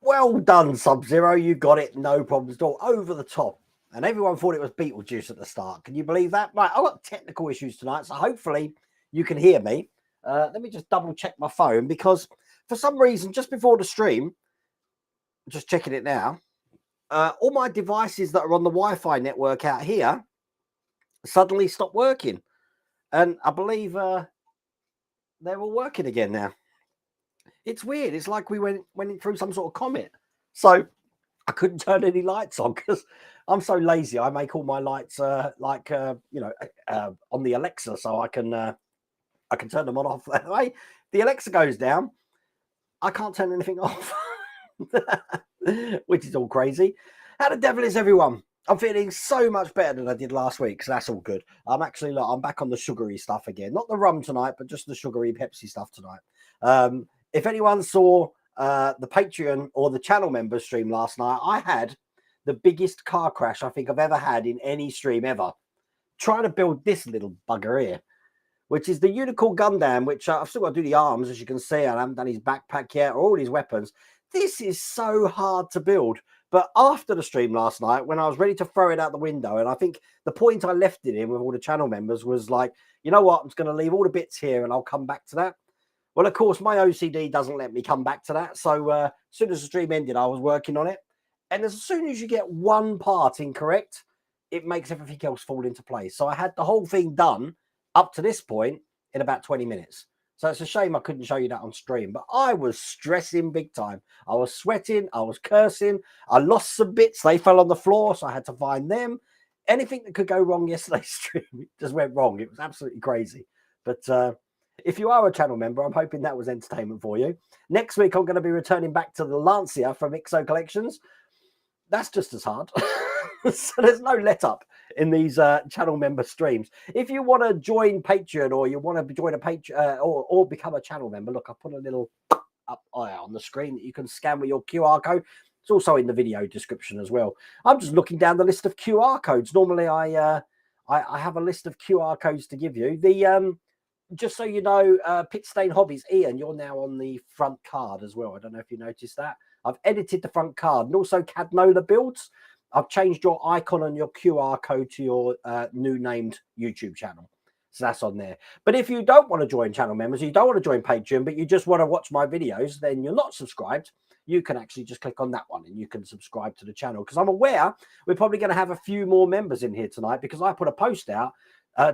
Well done, Sub-Zero. You got it. No problems at all. Over the top. And everyone thought it was Beetlejuice at the start. Can you believe that? Right, I've got technical issues tonight, so hopefully you can hear me. Let me just double check my phone because for some reason, just before the stream, just checking it now, all my devices that are on the Wi-Fi network out here suddenly stopped working. And I believe they're all working again now. It's weird. It's like we went through some sort of comet. So I couldn't turn any lights on because I'm so lazy. I make all my lights on the Alexa, so I can turn them on off that way. The Alexa goes down, I can't turn anything off, which is all crazy. How the devil is everyone? I'm feeling so much better than I did last week, so that's all good. I'm back on the sugary stuff again. Not the rum tonight, but just the sugary Pepsi stuff tonight. If anyone saw the Patreon or the channel member stream last night, I had the biggest car crash I think I've ever had in any stream ever. Trying to build this little bugger here, which is the Unicorn Gundam, which I've still got to do the arms, as you can see. I haven't done his backpack yet or all his weapons. This is so hard to build. But after the stream last night, when I was ready to throw it out the window, and I think the point I left it in with all the channel members was like, you know what, I'm just going to leave all the bits here and I'll come back to that. Well, of course, my OCD doesn't let me come back to that. So as soon as the stream ended, I was working on it. And as soon as you get one part incorrect, it makes everything else fall into place. So I had the whole thing done up to this point in about 20 minutes. So it's a shame I couldn't show you that on stream. But I was stressing big time. I was sweating. I was cursing. I lost some bits. They fell on the floor, so I had to find them. Anything that could go wrong yesterday's stream just went wrong. It was absolutely crazy. But if you are a channel member, I'm hoping that was entertainment for you. Next week, I'm going to be returning back to the Lancia from Ixo Collections. That's just as hard. So there's no let up in these channel member streams. If you want to join Patreon or you want to join a Patreon or become a channel member, look, I put a little up on the screen that you can scan with your QR code. It's also in the video description as well. I'm just looking down the list of QR codes. Normally, I have a list of QR codes to give you. The just so you know, Pit Stain Hobbies, Ian, you're now on the front card as well. I don't know if you noticed that. I've edited the front card, and also Cadnola Builds. I've changed your icon and your QR code to your new named YouTube channel. So that's on there. But if you don't want to join channel members, you don't want to join Patreon, but you just want to watch my videos, then you're not subscribed. You can actually just click on that one and you can subscribe to the channel. Because I'm aware we're probably going to have a few more members in here tonight because I put a post out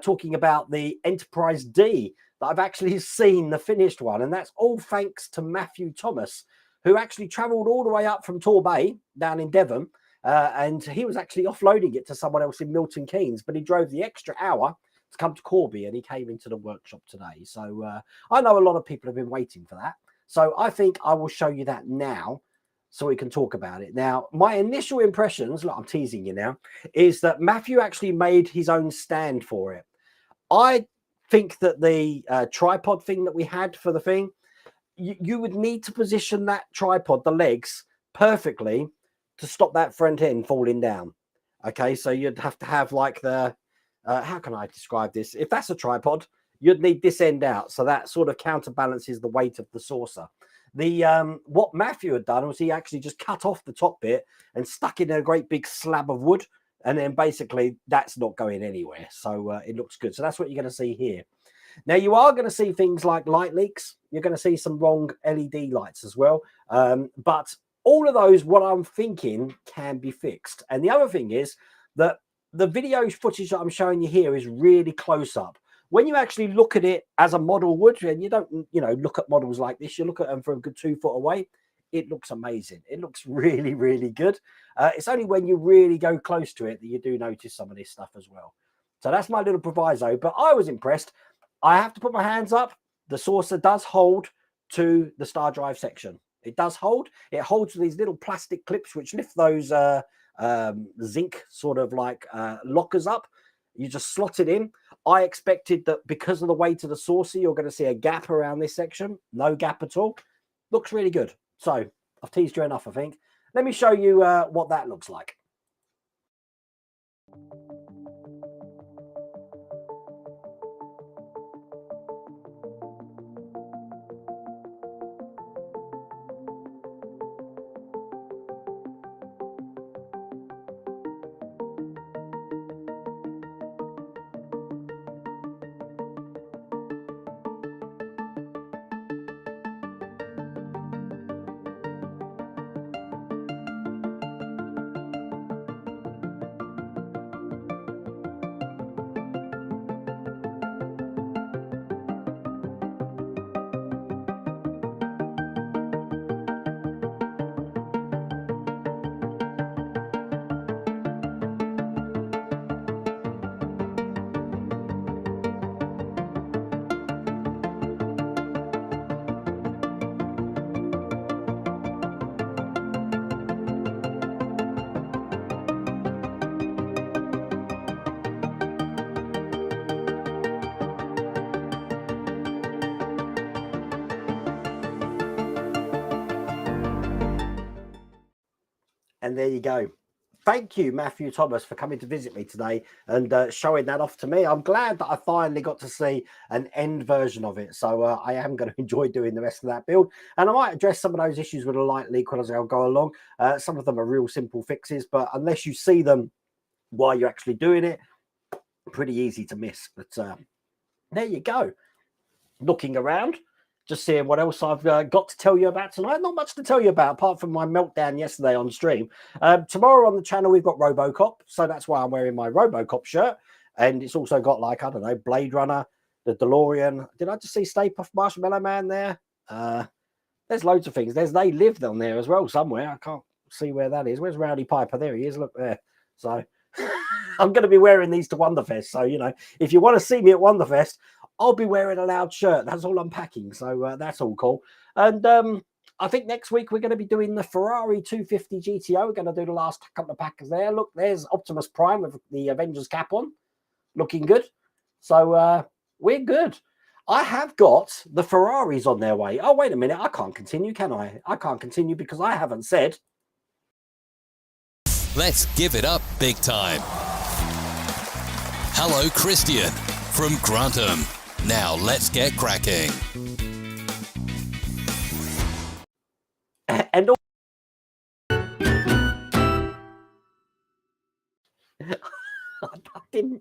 talking about the Enterprise D that I've actually seen the finished one. And that's all thanks to Matthew Thomas, who actually travelled all the way up from Torbay down in Devon. And he was actually offloading it to someone else in Milton Keynes, but he drove the extra hour to come to Corby and he came into the workshop today. So I know a lot of people have been waiting for that. So I think I will show you that now so we can talk about it. Now, my initial impressions, look, I'm teasing you now, is that Matthew actually made his own stand for it. I think that the tripod thing that we had for the thing, you would need to position that tripod, the legs, perfectly to stop that front end falling down. Okay, so you'd have to have like the, how can I describe this? If that's a tripod, you'd need this end out. So that sort of counterbalances the weight of the saucer. The what Matthew had done was he actually just cut off the top bit and stuck in a great big slab of wood. And then basically that's not going anywhere. So it looks good. So that's what you're going to see here. Now, you are going to see things like light leaks. You're going to see some wrong LED lights as well. But all of those, what I'm thinking, can be fixed. And the other thing is that the video footage that I'm showing you here is really close up. When you actually look at it as a model would, and you don't, look at models like this, you look at them from a good 2 foot away, it looks amazing. It looks really, really good. It's only when you really go close to it that you do notice some of this stuff as well. So that's my little proviso, but I was impressed. I have to put my hands up. The saucer does hold to the star drive section. It does hold. It holds with these little plastic clips which lift those zinc sort of like lockers up. You just slot it in. I expected that because of the weight of the saucer, you're going to see a gap around this section. No gap at all. Looks really good. So I've teased you enough, I think. Let me show you what that looks like. And there you go. Thank you, Matthew Thomas, for coming to visit me today and showing that off to me. I'm glad that I finally got to see an end version of it. So I am going to enjoy doing the rest of that build. And I might address some of those issues with a light leak as I'll go along. Some of them are real simple fixes, but unless you see them while you're actually doing it, pretty easy to miss. But there you go. Looking around, just seeing what else I've got to tell you about tonight. Not much to tell you about apart from my meltdown yesterday on stream. Tomorrow on the channel, we've got RoboCop. So that's why I'm wearing my RoboCop shirt. And it's also got, like, I don't know, Blade Runner, the DeLorean. Did I just see Stay Puft Marshmallow Man there? There's loads of things. They Lived on there as well somewhere. I can't see where that is. Where's Rowdy Piper? There he is. Look there. So I'm going to be wearing these to Wonderfest. So, you know, if you want to see me at Wonderfest, I'll be wearing a loud shirt. That's all I'm packing. So that's all cool. And I think next week we're going to be doing the Ferrari 250 GTO. We're going to do the last couple of packers there. Look, there's Optimus Prime with the Avengers cap on. Looking good. So we're good. I have got the Ferraris on their way. Oh, wait a minute. I can't continue, can I? I can't continue because I haven't said. Let's give it up big time. Hello, Christian from Gundam. Now let's get cracking. And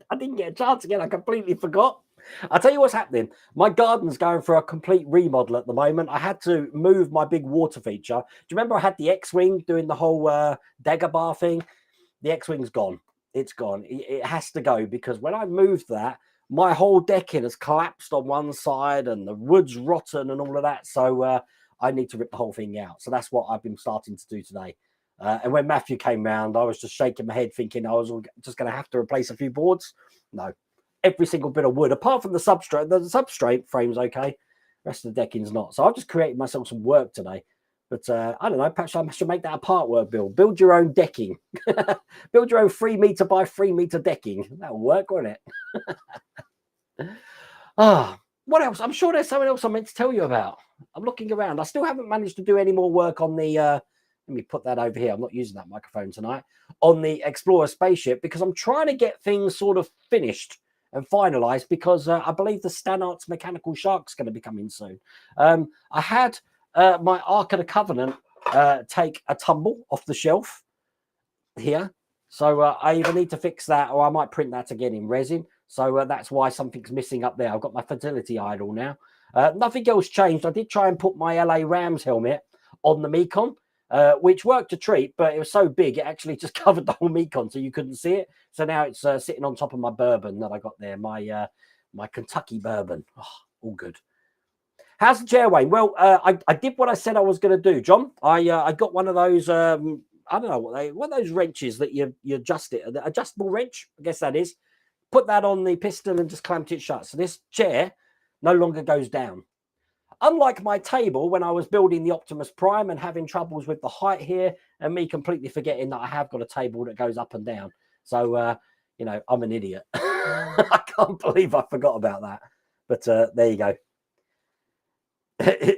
I didn't get a chance again. I completely forgot. I'll tell you what's happening. My garden's going for a complete remodel at the moment. I had to move my big water feature. Do you remember I had the X-Wing doing the whole Dagobah thing? The X-Wing's gone. It's gone. It has to go because when I moved that, my whole decking has collapsed on one side and the wood's rotten and all of that. So I need to rip the whole thing out. So that's what I've been starting to do today. And when Matthew came round, I was just shaking my head thinking I was just going to have to replace a few boards. No, every single bit of wood, apart from the substrate frame's okay. The rest of the decking's not. So I've just created myself some work today. But I don't know, perhaps I should make that a part work build. Build your own decking. Build your own 3 meter by 3 meter decking. That'll work, won't it? What else? I'm sure there's something else I meant to tell you about. I'm looking around. I still haven't managed to do any more work on the, let me put that over here. I'm not using that microphone tonight. On the Explorer spaceship because I'm trying to get things sort of finished and finalized because I believe the Stanart's Mechanical Shark's going to be coming soon. I had my Ark of the Covenant take a tumble off the shelf here. So I either need to fix that or I might print that again in resin. So that's why something's missing up there. I've got my Fidelity idol now. Nothing else changed. I did try and put my LA Rams helmet on the Mekon, which worked a treat, but it was so big, it actually just covered the whole Mekon, so you couldn't see it. So now it's sitting on top of my bourbon that I got there, my Kentucky bourbon. Oh, all good. How's the chair, Wayne? Well, I did what I said I was going to do, John. I got one of those, I don't know what are those wrenches that you adjust it, the adjustable wrench, I guess that is. Put that on the piston and just clamped it shut. So this chair no longer goes down. Unlike my table when I was building the Optimus Prime and having troubles with the height here and me completely forgetting that I have got a table that goes up and down. So, you know, I'm an idiot. I can't believe I forgot about that. But there you go.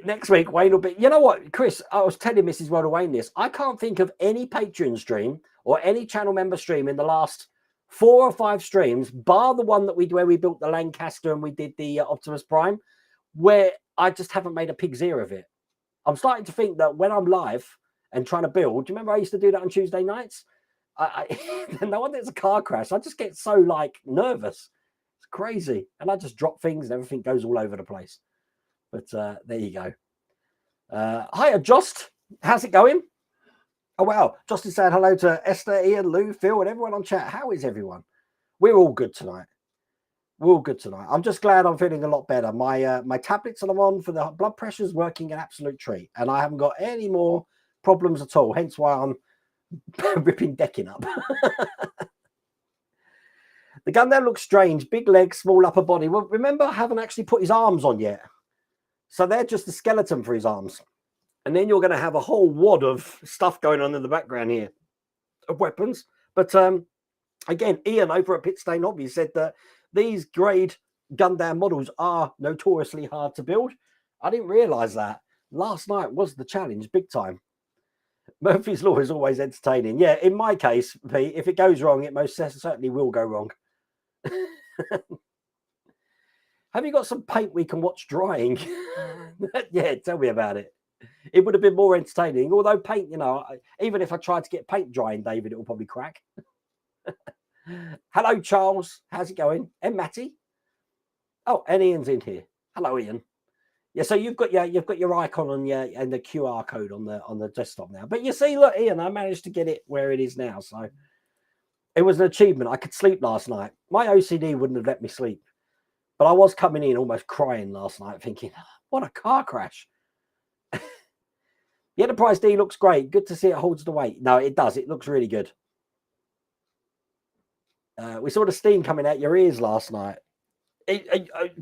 Next week, Wayne will be... You know what, Chris, I was telling Mrs. Rhoda Wayne this. I can't think of any Patreon stream or any channel member stream in the last 4 or 5 streams, bar the one that where we built the Lancaster and we did the Optimus Prime, where I just haven't made a pig's ear of it. I'm starting to think that when I'm live and trying to build, do you remember I used to do that on Tuesday nights? No one, there's a car crash. I just get so like nervous. It's crazy. And I just drop things and everything goes all over the place. But there you go. Hiya, Jost. How's it going? Oh, wow. Jost is saying hello to Esther, Ian, Lou, Phil, and everyone on chat. How is everyone? We're all good tonight. We're all good tonight. I'm just glad I'm feeling a lot better. My tablets that I'm on for the blood pressure is working an absolute treat. And I haven't got any more problems at all. Hence why I'm ripping decking up. The Gundam looks strange. Big legs, small upper body. Well, remember, I haven't actually put his arms on yet. So they're just the skeleton for his arms. And then you're going to have a whole wad of stuff going on in the background here of weapons. But again, Ian over at Pitstain Hobby said that these grade Gundam models are notoriously hard to build. I didn't realize that. Last night was the challenge, big time. Murphy's Law is always entertaining. Yeah, in my case, Pete, if it goes wrong, it most certainly will go wrong. Have you got some paint we can watch drying? Yeah, tell me about it. It would have been more entertaining. Although paint, even if I tried to get paint drying, David, it will probably crack. Hello, Charles. How's it going? And Matty. Oh, and Ian's in here. Hello, Ian. Yeah, so you've got your icon on your and the QR code on the desktop now. But you see, look, Ian, I managed to get it where it is now. So it was an achievement. I could sleep last night. My OCD wouldn't have let me sleep. But I was coming in almost crying last night, thinking, what a car crash. The Enterprise D looks great. Good to see it holds the weight. No, it does. It looks really good. We saw the steam coming out your ears last night.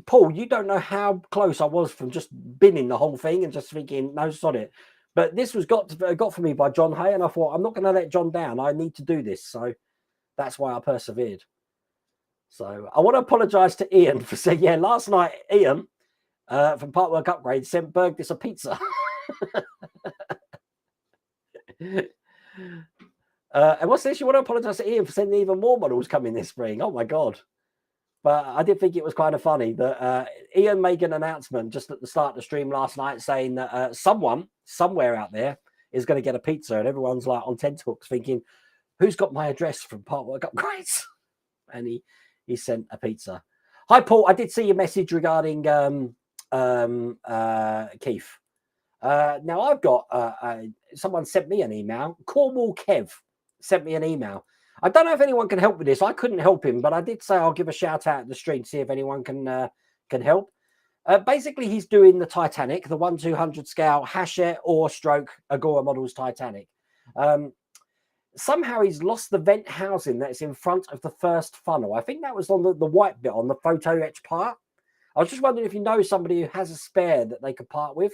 Paul, you don't know how close I was from just binning the whole thing and just thinking, no, sod it. But this was got for me by John Hay, and I thought, I'm not going to let John down. I need to do this. So that's why I persevered. So I want to apologise to Ian for saying, yeah, last night, Ian from Partwork Upgrade sent Berg this a pizza. And what's this? You want to apologise to Ian for sending even more models coming this spring? Oh my God. But I did think it was kind of funny that Ian made an announcement just at the start of the stream last night saying that someone somewhere out there is going to get a pizza, and everyone's like on tenterhooks thinking, who's got my address from Partwork Upgrades? And he sent a pizza. Hi, Paul. I did see your message regarding Keith. Now I've got someone sent me an email. Cornwall Kev sent me an email. I don't know if anyone can help with this. I couldn't help him, but I did say I'll give a shout out at the stream to see if anyone can help. Basically, he's doing the Titanic, the 1/200 scale Hachette or stroke Agora models Titanic. Somehow he's lost the vent housing that's in front of the first funnel. I think that was on the white bit on the photo etch part. I was just wondering if you know somebody who has a spare that they could part with.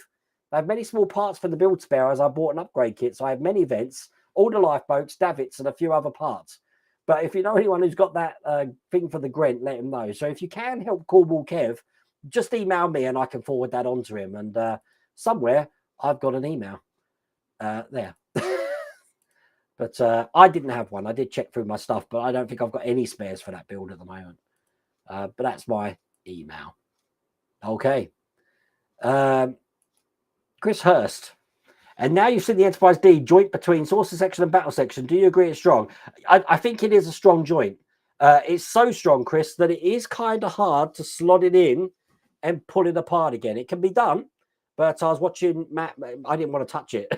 I have many small parts for the build spare as I bought an upgrade kit, so I have many vents, all the lifeboats, davits, and a few other parts. But if you know anyone who's got that thing for the Grent, let him know. So if you can help Cornwall Kev, just email me and I can forward that on to him. And somewhere I've got an email there. But I didn't have one. I did check through my stuff, but I don't think I've got any spares for that build at the moment. But that's my email. Okay. Chris Hurst. And now you've seen the Enterprise D joint between saucer section and battle section. Do you agree it's strong? I think it is a strong joint. It's so strong, Chris, that it is kind of hard to slot it in and pull it apart again. It can be done, but I was watching Matt. I didn't want to touch it.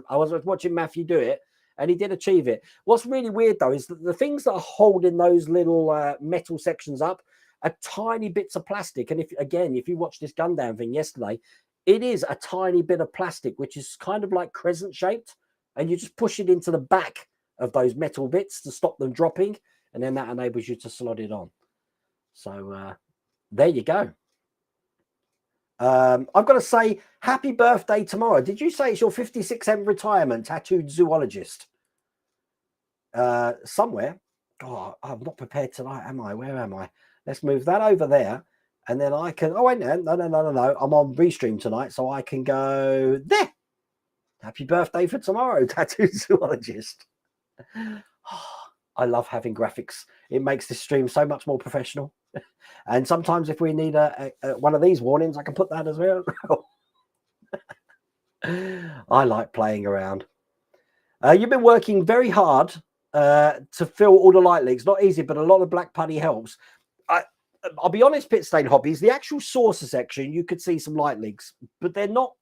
I was watching Matthew do it, and he did achieve it. What's really weird, though, is that the things that are holding those little metal sections up are tiny bits of plastic. And if you watched this Gundam thing yesterday, it is a tiny bit of plastic, which is kind of like crescent shaped. And you just push it into the back of those metal bits to stop them dropping. And then that enables you to slot it on. So there you go. I've got to say, happy birthday tomorrow. Did you say it's your 56th retirement, tattooed zoologist? Somewhere. Oh, I'm not prepared tonight, am I? Where am I? Let's move that over there. And then I can, wait, no. I'm on Restream tonight, so I can go there. Happy birthday for tomorrow, tattooed zoologist. I love having graphics. It makes this stream so much more professional. And sometimes if we need one of these warnings, I can put that as well. I like playing around. You've been working very hard to fill all the light leaks. Not easy, but a lot of black putty helps. I'll be honest, Pit Stain Hobbies, the actual saucer section, you could see some light leaks, but they're not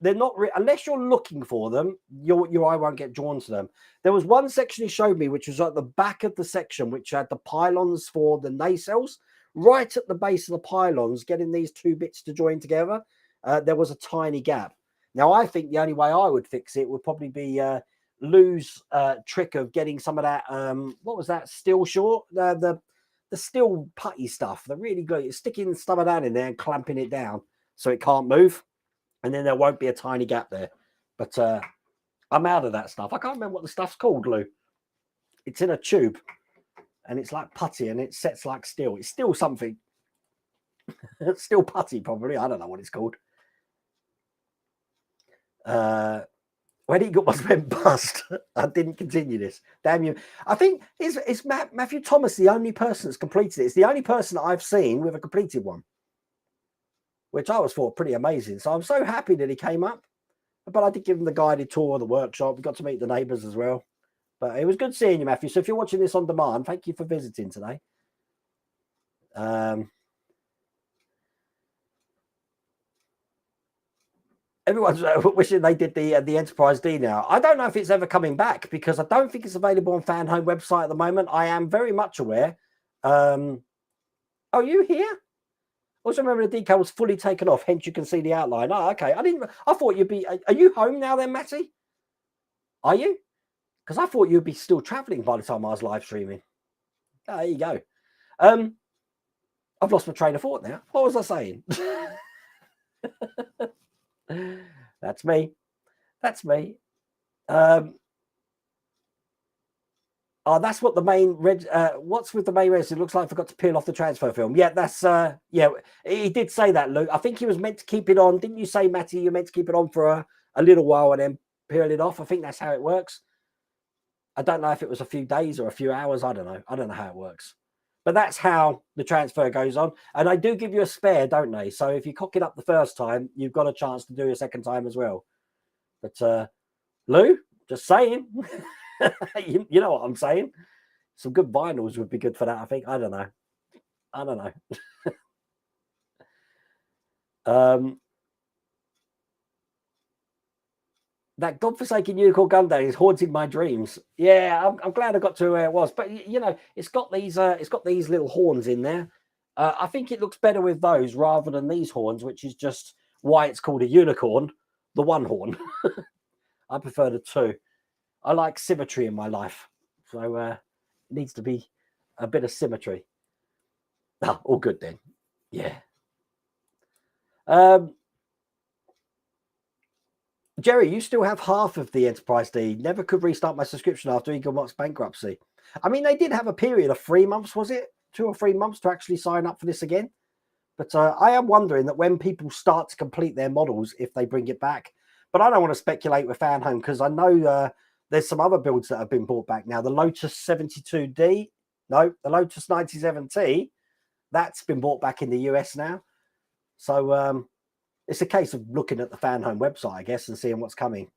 unless you're looking for them, your eye won't get drawn to them. There was one section he showed me, which was at the back of the section, which had the pylons for the nacelles. Right at the base of the pylons, getting these two bits to join together, there was a tiny gap. Now, I think the only way I would fix it would probably be Lou's trick of getting some of that, what was that, steel short? The steel putty stuff, the really good, sticking some of that in there and clamping it down so it can't move. And then there won't be a tiny gap there. But I'm out of that stuff. I can't remember what the stuff's called, Lou. It's in a tube. And it's like putty and it sets like steel. It's still something. It's still putty, probably. I don't know what it's called. When he got went bust, I didn't continue this. Damn you. I think is Matthew Thomas the only person that's completed it. It's the only person that I've seen with a completed one, which I was thought pretty amazing. So I'm so happy that he came up. But I did give him the guided tour of the workshop. We got to meet the neighbours as well. But it was good seeing you, Matthew. So if you're watching this on demand, thank you for visiting today. Everyone's wishing they did the Enterprise D now. I don't know if it's ever coming back because I don't think it's available on FanHome website at the moment. I am very much aware. Oh, you here? Also remember the decal was fully taken off, hence you can see the outline. Oh, okay. I thought you'd be. Are you home now then, Matty? Are you? Because I thought you'd be still traveling by the time I was live streaming. Oh, there you go. I've lost my train of thought now. What was I saying? That's me. That's me. Oh, that's what the main what's with the main res? It looks like I forgot to peel off the transfer film. Yeah, that's yeah, he did say that, Luke. I think he was meant to keep it on. Didn't you say, Matty, you're meant to keep it on for a little while and then peel it off? I think that's how it works. I don't know if it was a few days or a few hours. I don't know. I don't know how it works. But that's how the transfer goes on. And I do give you a spare, don't they? So if you cock it up the first time, you've got a chance to do a second time as well. But Lou, just saying. you know what I'm saying? Some good vinyls would be good for that, I think. I don't know. That godforsaken unicorn Gundam is haunting my dreams. Yeah, I'm glad I got to where it was. But you know, it's got these little horns in there. I think it looks better with those rather than these horns, which is just why it's called a unicorn, the one horn. I prefer the two. I like symmetry in my life, so it needs to be a bit of symmetry. Oh, all good then. Yeah. Jerry, you still have half of the Enterprise D. Never could restart my subscription after Eaglemock's bankruptcy. I mean, they did have a period of 3 months, was it? 2 or 3 months to actually sign up for this again. But I am wondering that when people start to complete their models, if they bring it back. But I don't want to speculate with FanHome because I know there's some other builds that have been brought back now. The Lotus 72D, no, the Lotus 97T, that's been brought back in the US now. So it's a case of looking at the FanHome website, I guess, and seeing what's coming.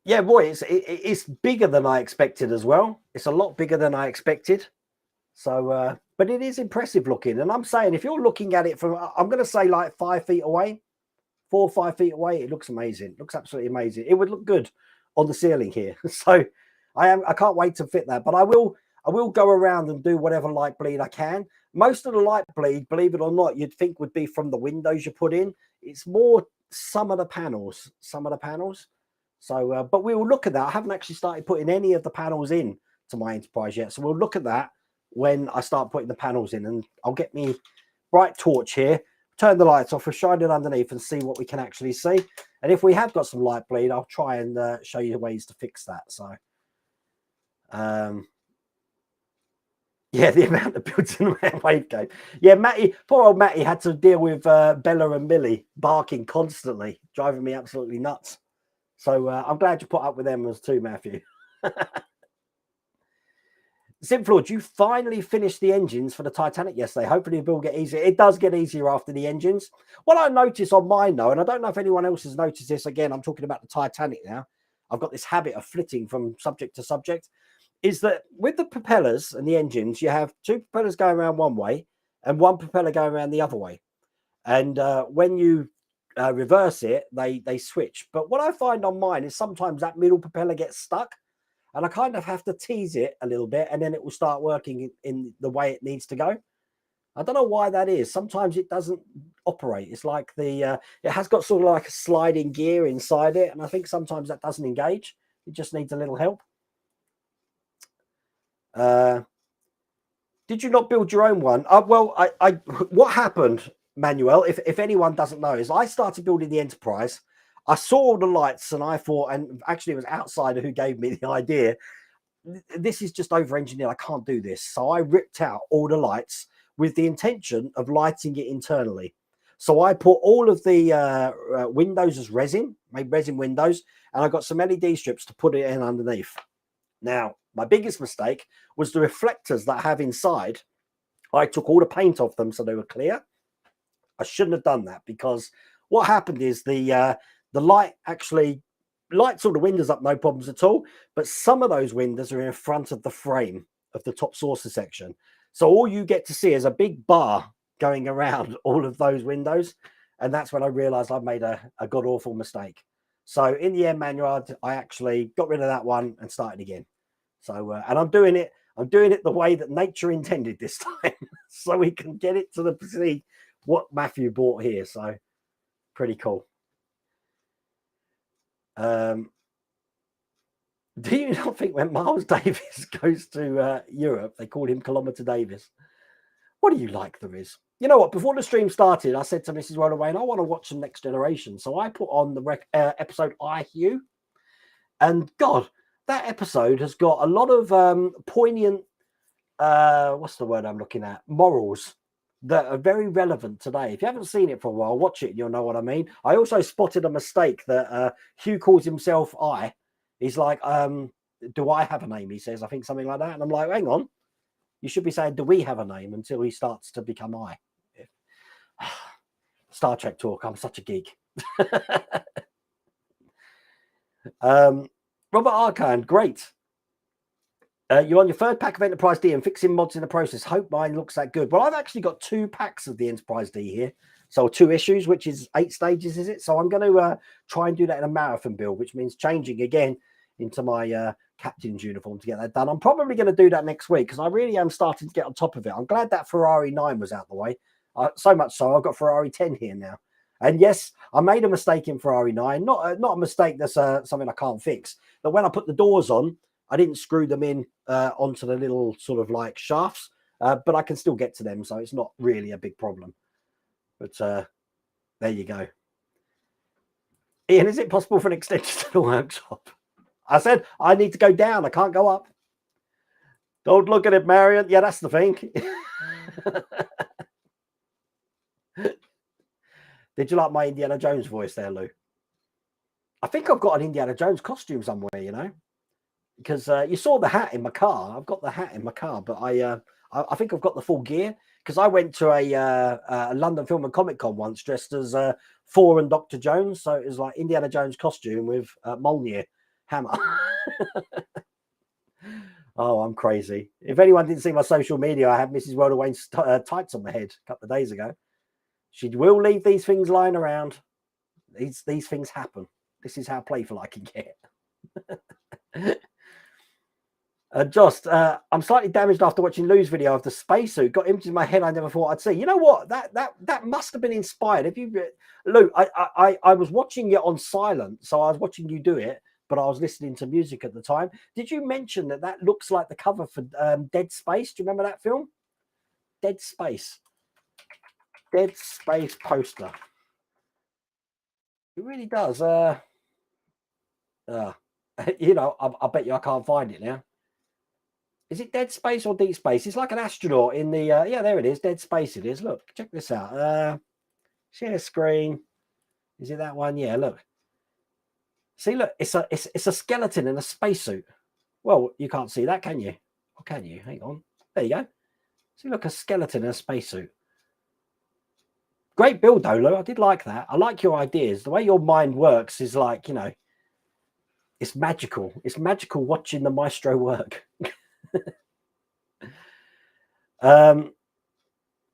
Yeah, boy, it's bigger than I expected as well. It's a lot bigger than I expected. So, but it is impressive looking. And I'm saying, if you're looking at it from, I'm going to say like 5 feet away, 4 or 5 feet away, it looks amazing. It looks absolutely amazing. It would look good on the ceiling here. So I can't wait to fit that. But I will go around and do whatever light bleed I can. Most of the light bleed, believe it or not, you'd think would be from the windows you put in. It's more some of the panels. So, but we will look at that. I haven't actually started putting any of the panels in to my Enterprise yet. So we'll look at that when I start putting the panels in, and I'll get me bright torch here, turn the lights off, we'll shine it underneath and see what we can actually see. And if we have got some light bleed, I'll try and show you ways to fix that. So, yeah, the amount of builds in the wave game. Yeah, Matty, poor old Matty had to deal with Bella and Millie barking constantly, driving me absolutely nuts. So I'm glad you put up with them as too, Matthew. Simflord, you finally finished the engines for the Titanic yesterday. Hopefully it will get easier. It does get easier after the engines. What I noticed on mine, though, and I don't know if anyone else has noticed this, again, I'm talking about the Titanic now. I've got this habit of flitting from subject to subject, is that with the propellers and the engines, you have 2 propellers going around one way and 1 propeller going around the other way. And when you reverse it, they switch. But what I find on mine is sometimes that middle propeller gets stuck. And I kind of have to tease it a little bit, and then it will start working in the way it needs to go. I don't know why that is. Sometimes it doesn't operate. It's like it has got sort of like a sliding gear inside it, and I think sometimes that doesn't engage. It just needs a little help. Did you not build your own one? Well, what happened, Manuel, if anyone doesn't know, is I started building the Enterprise. I saw all the lights and I thought, and actually it was Outsider who gave me the idea, this is just over-engineered. I can't do this. So I ripped out all the lights with the intention of lighting it internally. So I put all of the windows as resin, made resin windows, and I got some LED strips to put it in underneath. Now, my biggest mistake was the reflectors that I have inside. I took all the paint off them so they were clear. I shouldn't have done that, because what happened is the light actually lights all the windows up, no problems at all. But some of those windows are in front of the frame of the top saucer section. So all you get to see is a big bar going around all of those windows. And that's when I realized I've made a god awful mistake. So in the end, Manuard, I actually got rid of that one and started again. So, and I'm doing it the way that nature intended this time. So we can get it to the see what Matthew bought here. So pretty cool. Do you not think when Miles Davis goes to Europe, they call him Kilometer Davis? What do you like there is? You know what? Before the stream started, I said to Mrs. Wayne, I want to watch some Next Generation. So I put on the episode I, Hugh. And God, that episode has got a lot of poignant, what's the word I'm looking at? Morals that are very relevant today. If you haven't seen it for a while, watch it and you'll know what I mean. I also spotted a mistake that Hugh calls himself I. He's like, do I have a name? He says, I think something like that. And I'm like, hang on. You should be saying, do we have a name, until he starts to become I. Star Trek talk. I'm such a geek. Robert Arkan, great. You're on your third pack of Enterprise D and fixing mods in the process. Hope mine looks that good. Well, I've actually got 2 packs of the Enterprise D here. So 2 issues, which is 8 stages, is it? So I'm going to try and do that in a marathon build, which means changing again into my captain's uniform to get that done. I'm probably going to do that next week, because I really am starting to get on top of it. I'm glad that Ferrari 9 was out the way. So much so, I've got Ferrari 10 here now. And yes, I made a mistake in Ferrari 9. Not a mistake that's something I can't fix. But when I put the doors on, I didn't screw them in onto the little sort of like shafts. But I can still get to them, so it's not really a big problem. But there you go. Ian, is it possible for an extension to the workshop? I said, I need to go down. I can't go up. Don't look at it, Marion. Yeah, that's the thing. Did you like my Indiana Jones voice there, Lou? I think I've got an Indiana Jones costume somewhere, you know, because you saw the hat in my car. I've got the hat in my car, but I think I've got the full gear, because I went to a London Film and Comic Con once dressed as Thor and Dr. Jones. So it was like Indiana Jones costume with Mjolnir hammer. Oh, I'm crazy. If anyone didn't see my social media, I had Mrs. Wayne's tights on my head a couple of days ago. She will leave these things lying around. These things happen. This is how playful I can get. I'm slightly damaged after watching Lou's video of the spacesuit. Got images in my head I never thought I'd see. You know what? That must have been inspired. If you, Lou, I was watching it on silent, so I was watching you do it, but I was listening to music at the time. Did you mention that looks like the cover for Dead Space? Do you remember that film? Dead Space. Dead Space poster. It really does. You know, I bet you I can't find it now. Is it Dead Space or Deep Space? It's like an astronaut in the yeah, there it is. Dead Space it is. Look, check this out. Share screen. Is it that one? Yeah, look. See, look, it's a skeleton in a spacesuit. Well, you can't see that, can you? Or can you? Hang on. There you go. See, look, a skeleton in a spacesuit. Great build, though, Lou. I did like that. I like your ideas. The way your mind works is like, you know, it's magical. It's magical watching the maestro work.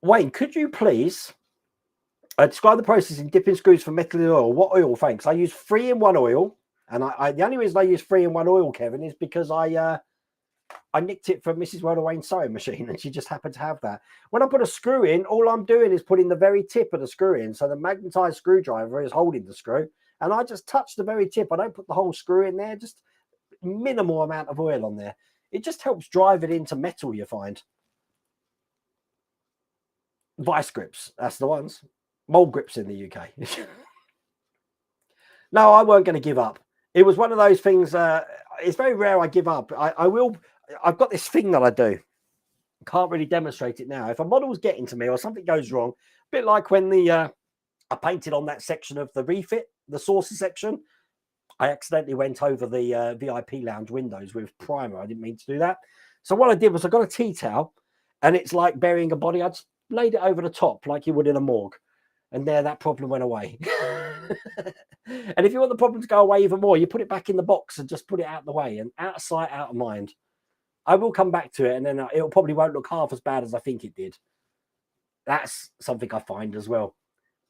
Wayne, could you please describe the process in dipping screws for metal in oil? What oil? Thanks. I use 3-in-1 oil, and the only reason I use 3-in-1 oil, Kevin, is because I nicked it from Mrs. Wayne's sewing machine, and she just happened to have that. When I put a screw in, all I'm doing is putting the very tip of the screw in, so the magnetized screwdriver is holding the screw, and I just touch the very tip. I don't put the whole screw in there, just minimal amount of oil on there. It just helps drive it into metal, you find. Vice grips, that's the ones. Mold grips in the UK. No, I weren't going to give up. It was one of those things. It's very rare I give up. I've got this thing that I do. Can't really demonstrate it now. If a model's getting to me or something goes wrong, a bit like when the I painted on that section of the refit, the saucer section. I accidentally went over the VIP lounge windows with primer. I didn't mean to do that. So what I did was I got a tea towel, and it's like burying a body. I just laid it over the top like you would in a morgue. And there, that problem went away. And if you want the problem to go away even more, you put it back in the box and just put it out of the way, and out of sight, out of mind. I will come back to it, and then it probably won't look half as bad as I think it did. That's something I find as well.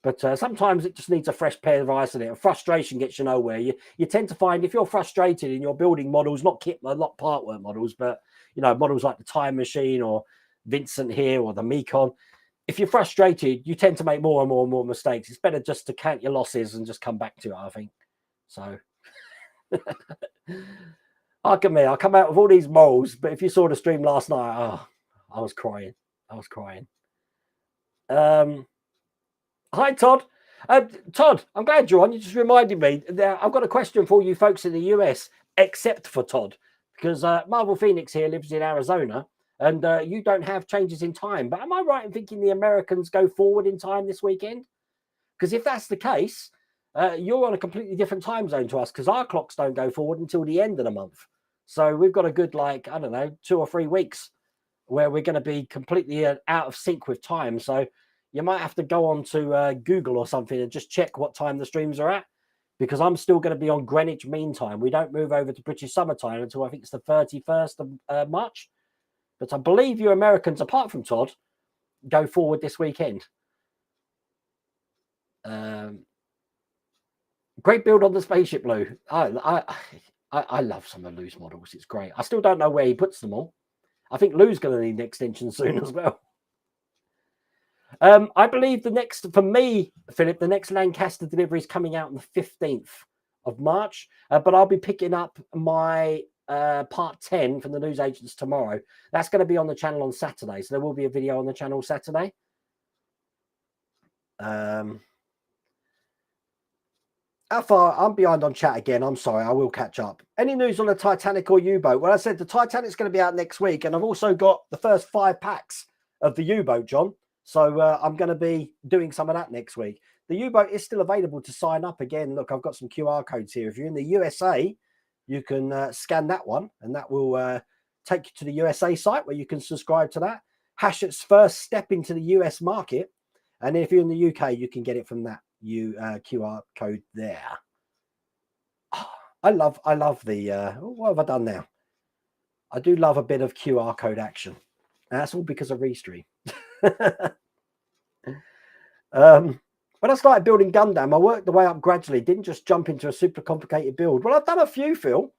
But sometimes it just needs a fresh pair of eyes in it. And frustration gets you nowhere. You tend to find if you're frustrated and you're building models, not part work models, but models like the Time Machine or Vincent here or the Mekon. If you're frustrated, you tend to make more and more and more mistakes. It's better just to count your losses and just come back to it, I think. So I come out with all these morals, but if you saw the stream last night, I was crying. Hi, Todd. Todd, I'm glad you're on. You just reminded me. I've got a question for you folks in the US, except for Todd, because Marvel Phoenix here lives in Arizona, and you don't have changes in time. But am I right in thinking the Americans go forward in time this weekend? Because if that's the case, you're on a completely different time zone to us, because our clocks don't go forward until the end of the month. So we've got a good, 2 or 3 weeks where we're going to be completely out of sync with time. So you might have to go on to Google or something and just check what time the streams are at, because I'm still going to be on Greenwich Mean Time. We don't move over to British Summertime until I think it's the 31st of March. But I believe you Americans, apart from Todd, go forward this weekend. Great build on the spaceship, Lou. I love some of Lou's models. It's great. I still don't know where he puts them all. I think Lou's going to need an extension soon as well. I believe for me, Philip, the next Lancaster delivery is coming out on the 15th of March, but I'll be picking up my part 10 from the newsagents tomorrow. That's going to be on the channel on Saturday, so there will be a video on the channel Saturday. How far? I'm behind on chat again. I'm sorry. I will catch up. Any news on the Titanic or U-boat? Well, I said the Titanic's going to be out next week, and I've also got the first 5 packs of the U-boat, John. So I'm going to be doing some of that next week. The U-boat is still available to sign up again. Look, I've got some QR codes here. If you're in the USA, you can scan that one, and that will take you to the USA site where you can subscribe to that. Hachet's first step into the US market. And if you're in the UK, you can get it from that QR code there. Oh, I love the what have I done now? I do love a bit of QR code action. And that's all because of Restream. When I started building Gundam, I worked the way up gradually, didn't just jump into a super complicated build. Well, I've done a few, Phil,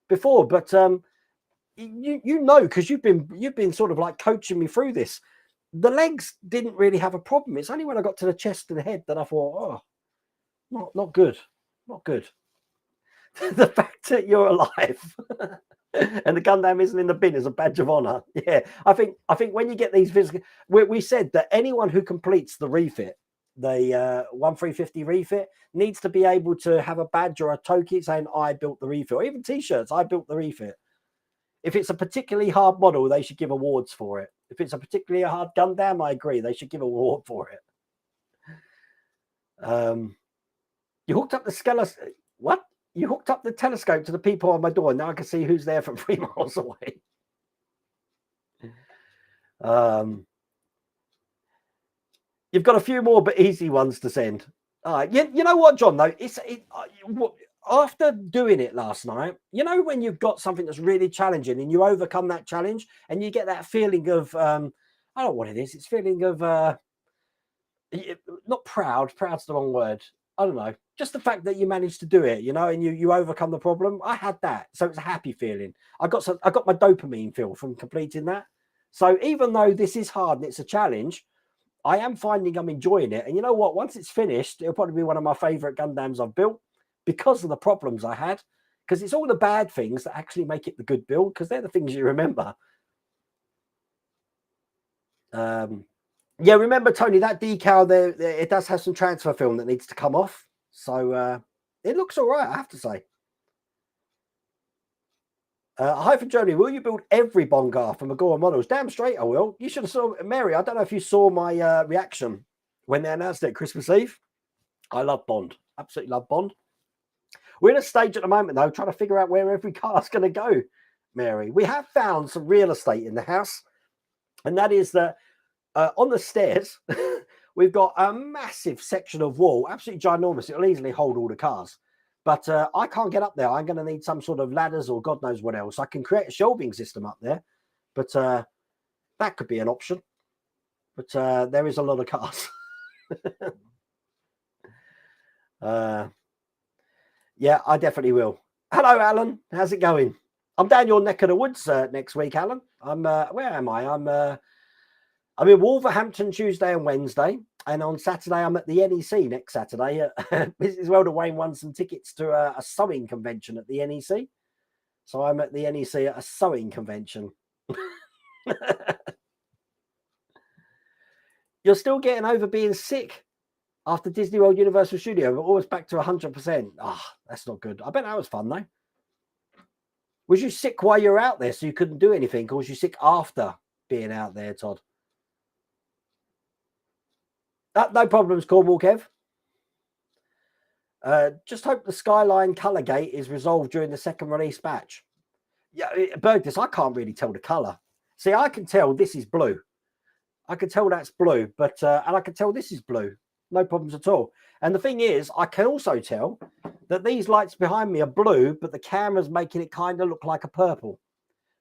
before, but you know, because you've been sort of like coaching me through this. The legs didn't really have a problem. It's only when I got to the chest and the head that I thought, not good. The fact that you're alive and the Gundam isn't in the bin is a badge of honor. Yeah, I think when you get these physical, we said that anyone who completes the refit, the 1350 refit, needs to be able to have a badge or a token saying I built the refit, or even t-shirts, I built the refit. If it's a particularly hard model, they should give awards for it. If it's a particularly hard Gundam, I agree, they should give an award for it. You hooked up the skeleton. What? You hooked up the telescope to the peephole on my door. Now I can see who's there from 3 miles away. You've got a few more, but easy ones to send. You know what, John, though? After doing it last night, you know, when you've got something that's really challenging and you overcome that challenge and you get that feeling of, I don't know what it is. It's feeling of, not proud. Proud's the wrong word. I don't know. Just the fact that you managed to do it, you know, and you overcome the problem. I had that. So it's a happy feeling. I got my dopamine feel from completing that. So even though this is hard and it's a challenge, I am finding I'm enjoying it. And you know what? Once it's finished, it'll probably be one of my favorite Gundams I've built because of the problems I had. Because it's all the bad things that actually make it the good build, because they're the things you remember. Yeah, remember, Tony, that decal there, it does have some transfer film that needs to come off. So it looks all right, I have to say. Hi from Germany. Will you build every Bongar from Agora models? Damn straight I will. You should have saw, Mary, I don't know if you saw my reaction when they announced it Christmas Eve. I love Bond. Absolutely love Bond. We're in a stage at the moment, though, trying to figure out where every car's going to go, Mary. We have found some real estate in the house, and that is that on the stairs, we've got a massive section of wall, absolutely ginormous. It'll easily hold all the cars. But I can't get up there. I'm going to need some sort of ladders or God knows what else. I can create a shelving system up there, but that could be an option. But there is a lot of cars. Yeah, I definitely will. Hello, Alan. How's it going? I'm down your neck of the woods next week, Alan. I'm where am I? I'm in Wolverhampton Tuesday and Wednesday, and on Saturday I'm at the NEC next Saturday. Mrs. Welder Wayne won some tickets to a sewing convention at the NEC, so I'm at the NEC at a sewing convention. You're still getting over being sick after Disney World Universal Studio, but always back to 100%. Ah, that's not good. I bet that was fun though. Was you sick while you were out there so you couldn't do anything, or was you sick after being out there, Todd? No problems, Cornwall Kev. Just hope the Skyline colour gate is resolved during the second release batch. Yeah, Bergdis, I can't really tell the colour. See, I can tell this is blue. I can tell that's blue, but and I can tell this is blue. No problems at all. And the thing is, I can also tell that these lights behind me are blue, but the camera's making it kind of look like a purple.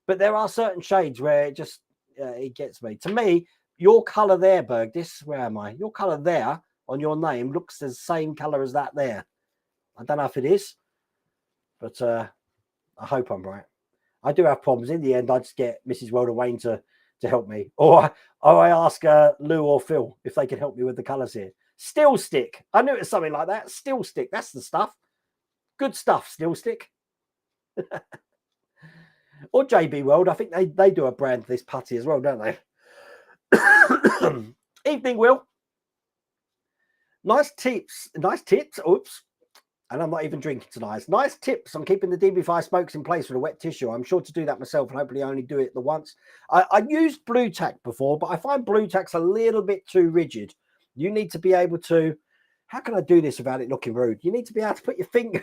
But there are certain shades where it just it gets me. To me, your colour there, Bergdis, where am I? Your colour there on your name looks the same colour as that there. I don't know if it is, but I hope I'm right. I do have problems. In the end, I just get Mrs. Welder Wayne to help me. Or I ask Lou or Phil if they can help me with the colours here. Still Stick. I knew it was something like that. Still Stick. That's the stuff. Good stuff, Still Stick. Or JB World. I think they do a brand for this putty as well, don't they? Evening, Will. Nice tips. Nice tips. Oops. And I'm not even drinking tonight. Nice tips on keeping the DB5 spokes in place with a wet tissue. I'm sure to do that myself and hopefully only do it the once. I used Blue Tack before, but I find Blue Tack's a little bit too rigid. You need to be able to, how can I do this without it looking rude? You need to be able to put your finger,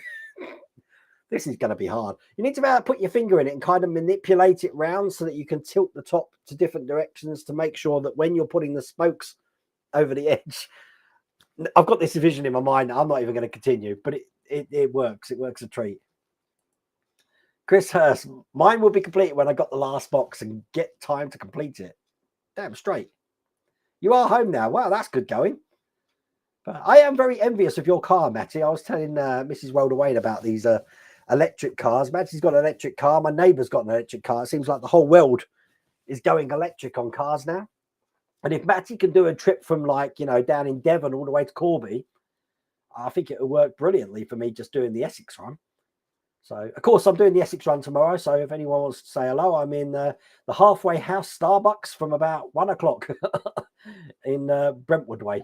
this is going to be hard. You need to be able to put your finger in it and kind of manipulate it round so that you can tilt the top to different directions to make sure that when you're putting the spokes over the edge, I've got this vision in my mind. I'm not even going to continue, but it works. It works a treat. Chris Hurst, mine will be complete when I got the last box and get time to complete it. Damn straight. You are home now. Wow, that's good going. But I am very envious of your car, Matty. I was telling Mrs. Welder Wayne about these electric cars. Matty's got an electric car. My neighbour's got an electric car. It seems like the whole world is going electric on cars now. And if Matty can do a trip from down in Devon all the way to Corby, I think it would work brilliantly for me just doing the Essex run. So, of course, I'm doing the Essex run tomorrow. So if anyone wants to say hello, I'm in the halfway house Starbucks from about 1 o'clock in Brentwood Way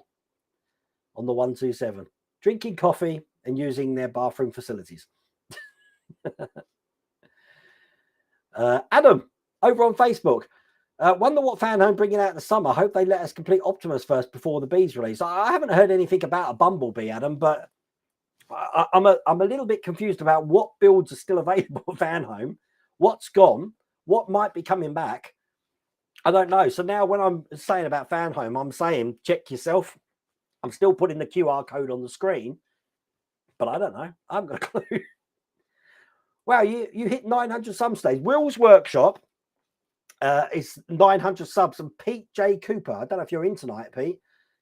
on the 127, drinking coffee and using their bathroom facilities. Adam, over on Facebook. Wonder what fan home bringing out in the summer. Hope they let us complete Optimus first before the bees release. I haven't heard anything about a Bumblebee, Adam, but I'm a little bit confused about what builds are still available at fan home, what's gone, what might be coming back. I don't know. So now when I'm saying about fan home, I'm saying check yourself. I'm still putting the QR code on the screen, but I don't know. I haven't got a clue. Wow, you hit 900 some stage. Will's Workshop is 900 subs, and Pete J. Cooper, I don't know if you're in tonight, Pete.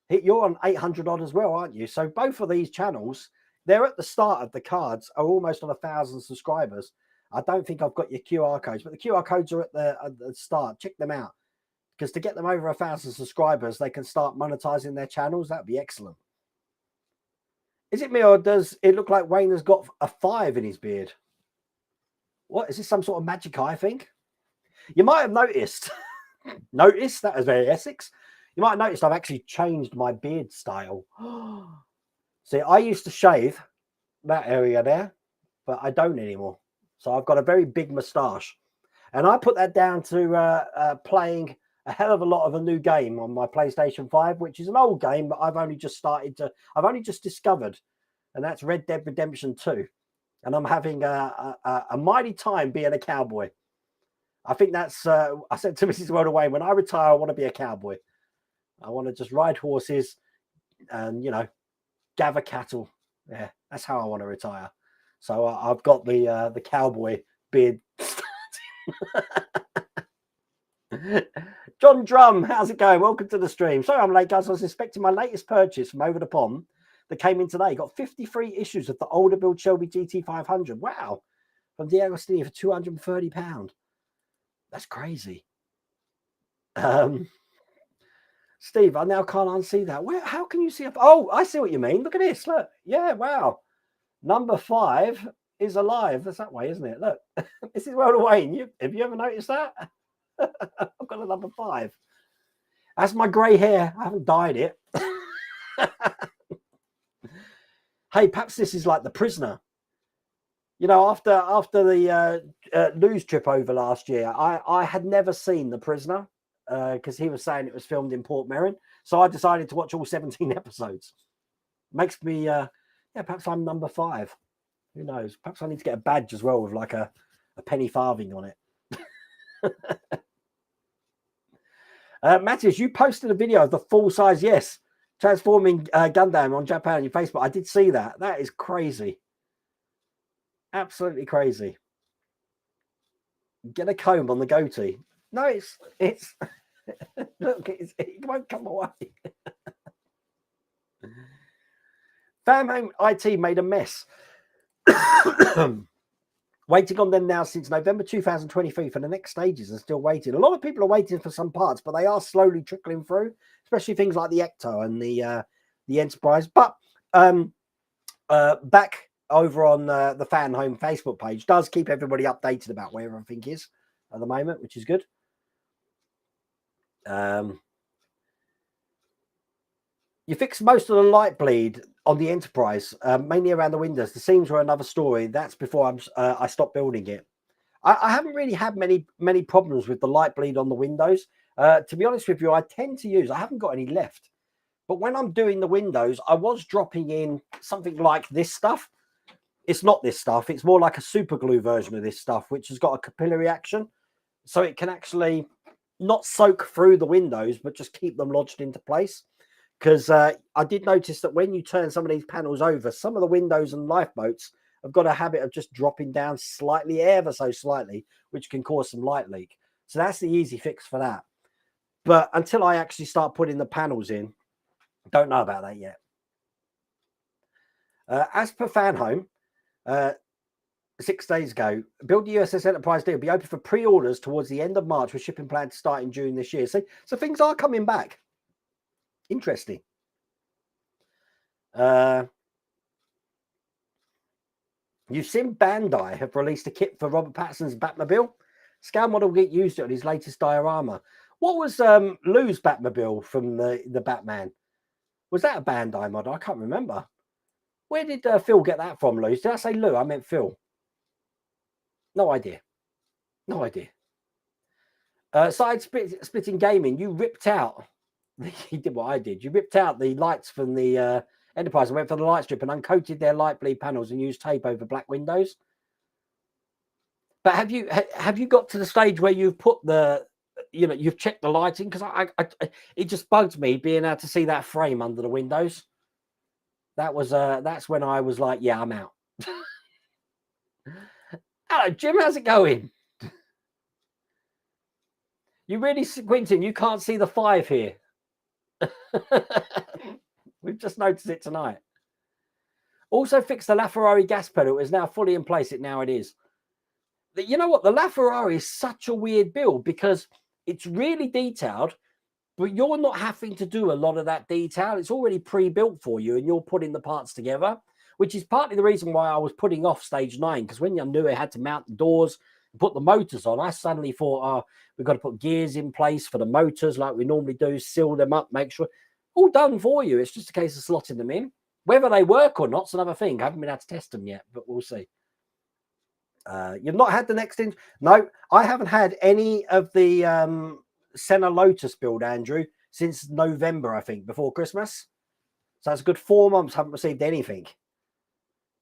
You're on 800 odd as well, aren't you? So both of these channels, they're at the start of the cards, are almost on 1,000 subscribers. I don't think I've got your QR codes, but the QR codes are at the start. Check them out, because to get them over 1,000 subscribers, they can start monetizing their channels. That'd be excellent. Is it me, or does it look like Wayne has got a 5 in his beard? What is this, some sort of magic eye thing? You might have noticed. Noticed? That was very Essex. You might have noticed I've actually changed my beard style. See, I used to shave that area there, but I don't anymore. So I've got a very big moustache. And I put that down to playing a hell of a lot of a new game on my PlayStation 5, which is an old game, but I've only just discovered, and that's Red Dead Redemption 2. And I'm having a mighty time being a cowboy. I think that's, I said to Mrs. Worldaway, when I retire, I want to be a cowboy. I want to just ride horses and, gather cattle. Yeah, that's how I want to retire. So I've got the cowboy beard. John Drum, how's it going? Welcome to the stream. Sorry I'm late, guys. I was inspecting my latest purchase from over the pond that came in today. Got 53 issues of the older build Shelby GT500. Wow. From Diego Stini for £230. That's crazy. Steve, I now can't unsee that. How can you see up? Oh, I see what you mean. Look at this. Look. Yeah, wow. Number 5 is alive. That's that way, isn't it? Look. This is World of Wayne. Have you ever noticed that? I've got a number 5. That's my grey hair. I haven't dyed it. Hey, perhaps this is like The Prisoner. After the Lou's trip over last year, I had never seen The Prisoner because he was saying it was filmed in Port Merrin. So I decided to watch all 17 episodes. Makes me, perhaps I'm number 5. Who knows? Perhaps I need to get a badge as well with like a penny farthing on it. Matthias, you posted a video of the full-size, transforming Gundam on Japan on your Facebook. I did see that. That is crazy. Absolutely crazy. Get a comb on the goatee. No, it's look, it won't come away. fanhome IT made a mess. Waiting on them now since November 2023 for the next stages and still waiting. A lot of people are waiting for some parts, but they are slowly trickling through, especially things like the Ecto and the Enterprise. But back over on the fanhome Facebook page does keep everybody updated about where everything is at the moment, which is good. You fixed most of the light bleed on the Enterprise, mainly around the windows. The seams were another story. That's before I stopped building it. I haven't really had many problems with the light bleed on the windows. To be honest with you, I tend to use, I haven't got any left. But when I'm doing the windows, I was dropping in something like this stuff. It's not this stuff. It's more like a super glue version of this stuff, which has got a capillary action. So it can actually not soak through the windows, but just keep them lodged into place. Because I did notice that when you turn some of these panels over, some of the windows and lifeboats have got a habit of just dropping down slightly, ever so slightly, which can cause some light leak. So that's the easy fix for that. But until I actually start putting the panels in, don't know about that yet. As per fanhome, 6 days ago, build the USS Enterprise deal will be open for pre-orders towards the end of March with shipping planned to start in June this year. So things are coming back. Interesting. You've seen Bandai have released a kit for Robert Pattinson's Batmobile. Scale model will get used on his latest diorama. What was Lou's Batmobile from the Batman? Was that a Bandai model? I can't remember. Where did Phil get that from, Lou? Did I say Lou? I meant Phil. No idea. No idea. Side splitting gaming. You ripped out. He did what I did. You ripped out the lights from the Enterprise and went for the light strip and uncoated their light bleed panels and used tape over black windows. But have you got to the stage where you've put the, you've checked the lighting? Because it just bugs me being able to see that frame under the windows. That was that's when I was like, yeah, I'm out. Hello, Jim. How's it going? You really squinting. You can't see the 5 here. We've just noticed it tonight. Also fixed the LaFerrari gas pedal. It is now fully in place. It is. You know what? The LaFerrari is such a weird build because it's really detailed, but you're not having to do a lot of that detail. It's already pre-built for you and you're putting the parts together, which is partly the reason why I was putting off stage 9, because when I knew I had to mount the doors and put the motors on, I suddenly thought, oh, we've got to put gears in place for the motors like we normally do, seal them up, make sure, all done for you. It's just a case of slotting them in. Whether they work or not's another thing. I haven't been able to test them yet, but we'll see. You've not had the next in? No, I haven't had any of the Senna Lotus build, Andrew, since November, I think, before Christmas. So it's a good 4 months, haven't received anything.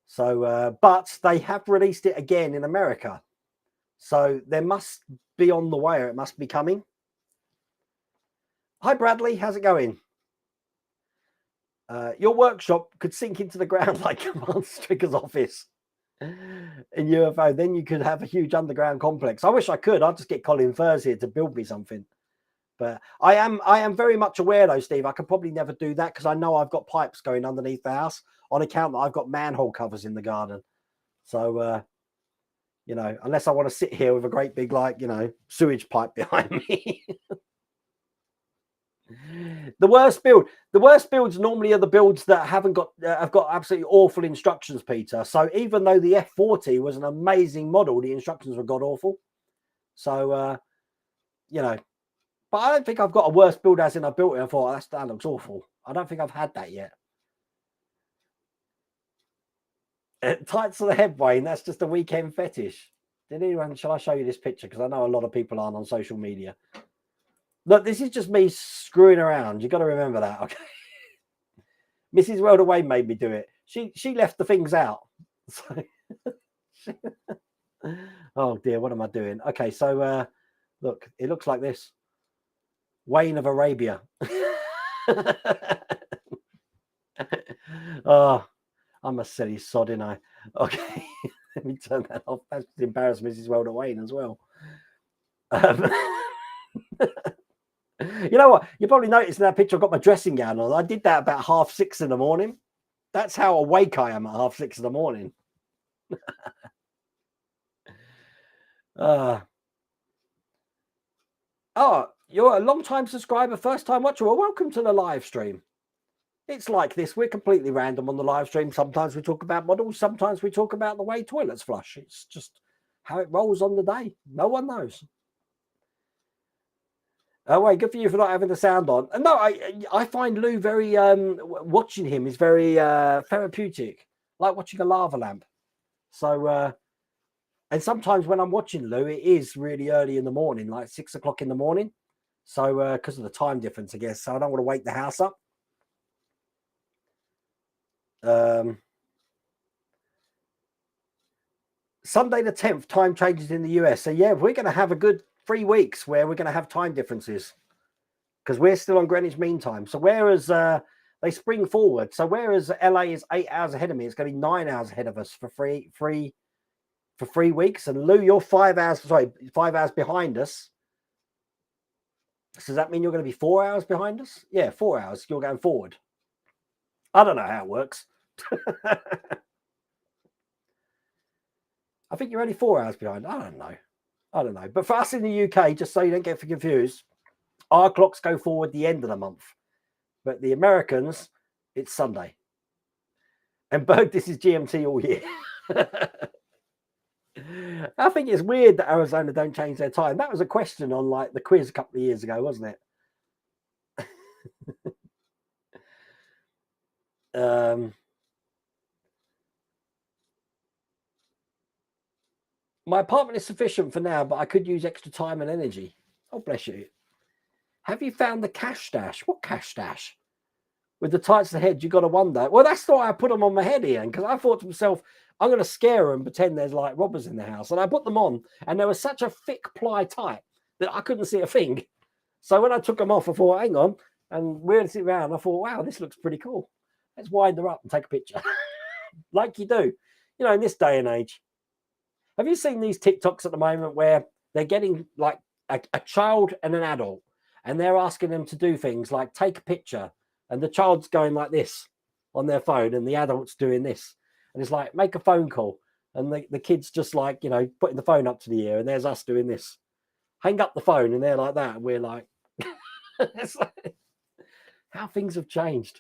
So, but they have released it again in America. So there must be on the way, or it must be coming. Hi, Bradley. How's it going? Your workshop could sink into the ground like Command Stricker's office in UFO. Then you could have a huge underground complex. I wish I could. I'd just get Colin Furs here to build me something. But I am very much aware, though, Steve. I could probably never do that because I know I've got pipes going underneath the house on account that I've got manhole covers in the garden. So, you know, unless I want to sit here with a great big, like, you know, sewage pipe behind me. The worst builds normally are the builds that have got absolutely awful instructions, Peter. So even though the F40 was an amazing model, the instructions were god awful. So, you know, but I don't think I've got a worse build as in I built it and thought that looks awful. I don't think I've had that yet. Tights to the head, Wayne. That's just a weekend fetish. Shall I show you this picture? Because I know a lot of people aren't on social media. Look, this is just me screwing around. You got to remember that, okay? Mrs. World Away made me do it. She left the things out. So oh dear, what am I doing? Okay, so look, it looks like this. Wayne of Arabia. Oh, I'm a silly sod, ain't I? Okay, let me turn that off. That's embarrassed Mrs. World Away as well. You know what? You probably noticed in that picture I've got my dressing gown on. I did that about 6:30 in the morning. That's how awake I am at 6:30 in the morning. Oh, you're a long-time subscriber, first-time watcher. Well, welcome to the live stream. It's like this. We're completely random on the live stream. Sometimes we talk about models. Sometimes we talk about the way toilets flush. It's just how it rolls on the day. No one knows. Oh, wait, good for you for not having the sound on. And no, I find Lou very, watching him is very therapeutic, like watching a lava lamp. So, and sometimes when I'm watching Lou, it is really early in the morning, like 6 o'clock in the morning. So, because of the time difference, I guess. So I don't want to wake the house up. Sunday the 10th, time changes in the US. So, yeah, we're going to have a good 3 weeks where we're going to have time differences because we're still on Greenwich Mean Time. So whereas they spring forward, so whereas LA is 8 hours ahead of me, it's going to be 9 hours ahead of us for 3 weeks. And Lou, you're 5 hours behind us. So does that mean you're going to be 4 hours behind us? Yeah, 4 hours. You're going forward. I don't know how it works. I think you're only 4 hours behind. I don't know. But for us in the UK, just so you don't get confused, our clocks go forward the end of the month. But the Americans, it's Sunday. And Berg, this is GMT all year. I think it's weird that Arizona don't change their time. That was a question on like the quiz a couple of years ago, wasn't it? My apartment is sufficient for now, but I could use extra time and energy. Oh, bless you. Have you found the cash stash? What cash stash? With the tights to the head, you got to wonder. Well, that's why I put them on my head, Ian, because I thought to myself, I'm going to scare them and pretend there's like robbers in the house. And I put them on, and there was such a thick ply tight that I couldn't see a thing. So when I took them off, I thought, hang on, and wheeled it around. I thought, wow, this looks pretty cool. Let's wind them up and take a picture, like you do, you know, in this day and age. Have you seen these TikToks at the moment where they're getting like a child and an adult, and they're asking them to do things like take a picture, and the child's going like this on their phone, and the adult's doing this, and it's like make a phone call, and the kid's just like, you know, putting the phone up to the ear, and there's us doing this. Hang up the phone, and they're like that, and we're like, it's like how things have changed.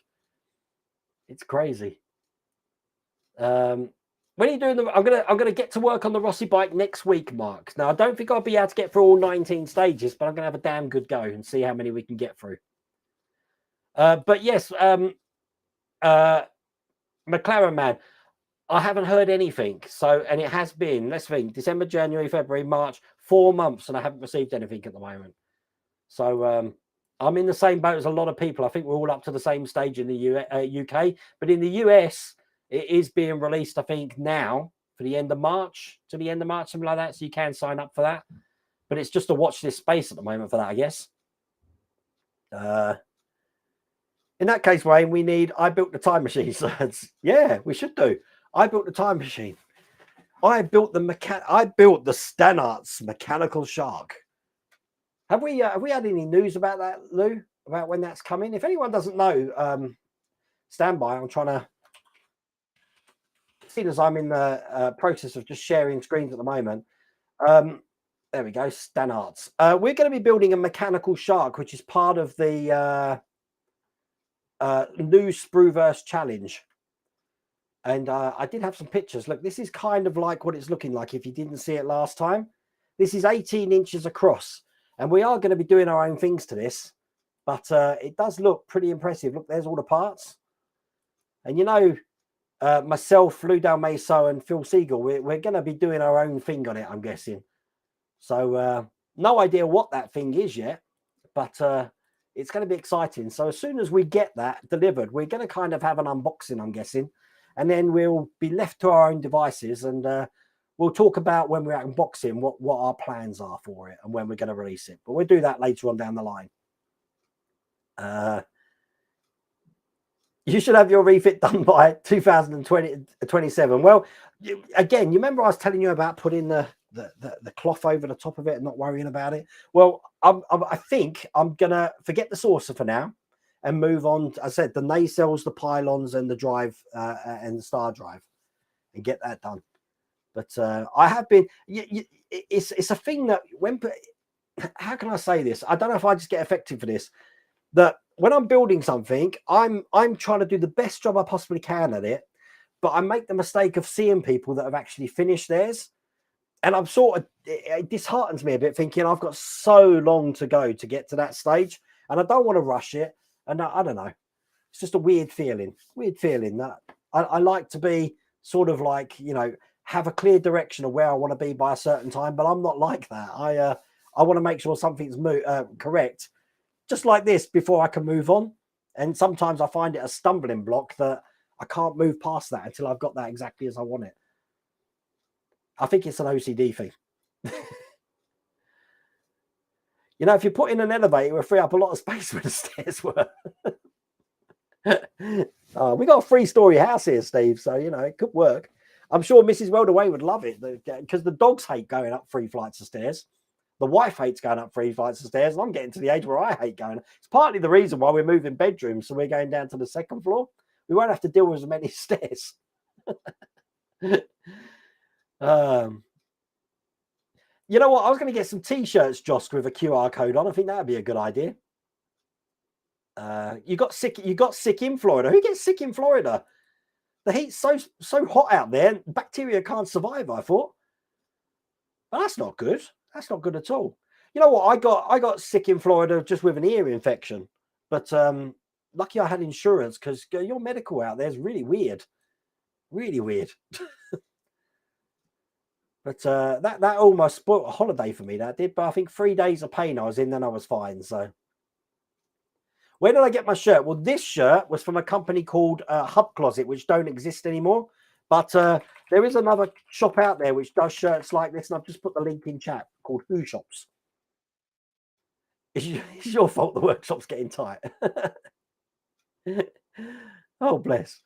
It's crazy. When are you doing I'm gonna get to work on the Rossi bike next week, Mark. Now I don't think I'll be able to get through all 19 stages, but I'm gonna have a damn good go and see how many we can get through. But yes, McLaren man, I haven't heard anything. So, and it has been, let's think, December, January, February, March, 4 months, and I haven't received anything at the moment. So I'm in the same boat as a lot of people. I think we're all up to the same stage in the UK, but in the US, it is being released, I think, now for the end of March, to the end of March, something like that. So you can sign up for that. But it's just to watch this space at the moment for that, I guess. In that case, Wayne, I built the time machine. So yeah, we should do. I built the time machine. I built the Stanart's mechanical shark. Have we had any news about that, Lou? About when that's coming? If anyone doesn't know, stand by. I'm trying to. Seeing as I'm in the process of just sharing screens at the moment. There we go, Stanart's. We're going to be building a mechanical shark, which is part of the new Sprueverse challenge. And I did have some pictures. Look, this is kind of like what it's looking like if you didn't see it last time. This is 18 inches across. And we are going to be doing our own things to this. But it does look pretty impressive. Look, there's all the parts. And you know, myself, Lou Dalmeso, and Phil Siegel, we're going to be doing our own thing on it, I'm guessing. So no idea what that thing is yet. But it's going to be exciting. So as soon as we get that delivered, we're going to kind of have an unboxing, I'm guessing. And then we'll be left to our own devices, and we'll talk about when we're unboxing what our plans are for it and when we're going to release it. But we'll do that later on down the line. You should have your refit done by 2027. Well, again, you remember I was telling you about putting the cloth over the top of it and not worrying about it? Well, I think I'm going to forget the saucer for now and move on. I said the nacelles, the pylons, and the drive and the star drive, and get that done. But I have been. It's a thing that how can I say this? I don't know if I just get affected for this. That when I'm building something, I'm trying to do the best job I possibly can at it, but I make the mistake of seeing people that have actually finished theirs, and I'm it disheartens me a bit, thinking I've got so long to go to get to that stage, and I don't want to rush it. And I don't know, it's just a weird feeling that I like to be sort of like, you know, have a clear direction of where I want to be by a certain time, but I'm not like that. I want to make sure something's correct, just like this, before I can move on. And sometimes I find it a stumbling block that I can't move past that until I've got that exactly as I want it. I think it's an OCD thing. You know, if you put in an elevator, we'll free up a lot of space where the stairs were. We got a 3-story house here, Steve, so, you know, it could work. I'm sure Mrs. Weldaway would love it, because the dogs hate going up 3 flights of stairs. The wife hates going up 3 flights of stairs, and I'm getting to the age where I hate going. It's partly the reason why we're moving bedrooms, so we're going down to the 2nd floor. We won't have to deal with as many stairs. You know what? I was going to get some T-shirts, Josk, with a QR code on. I think that would be a good idea. You got sick in Florida. Who gets sick in Florida? The heat's so hot out there. Bacteria can't survive, I thought. But that's not good. That's not good at all. You know what? I got sick in Florida just with an ear infection. But lucky I had insurance, because your medical out there is really weird. Really weird. But that almost spoiled a holiday for me, that did. But I think 3 days of pain I was in, then I was fine. So where did I get my shirt? Well, this shirt was from a company called Hub Closet, which don't exist anymore. But there is another shop out there which does shirts like this, and I've just put the link in chat, called Who Shops. It's your fault the workshop's getting tight. Oh, bless.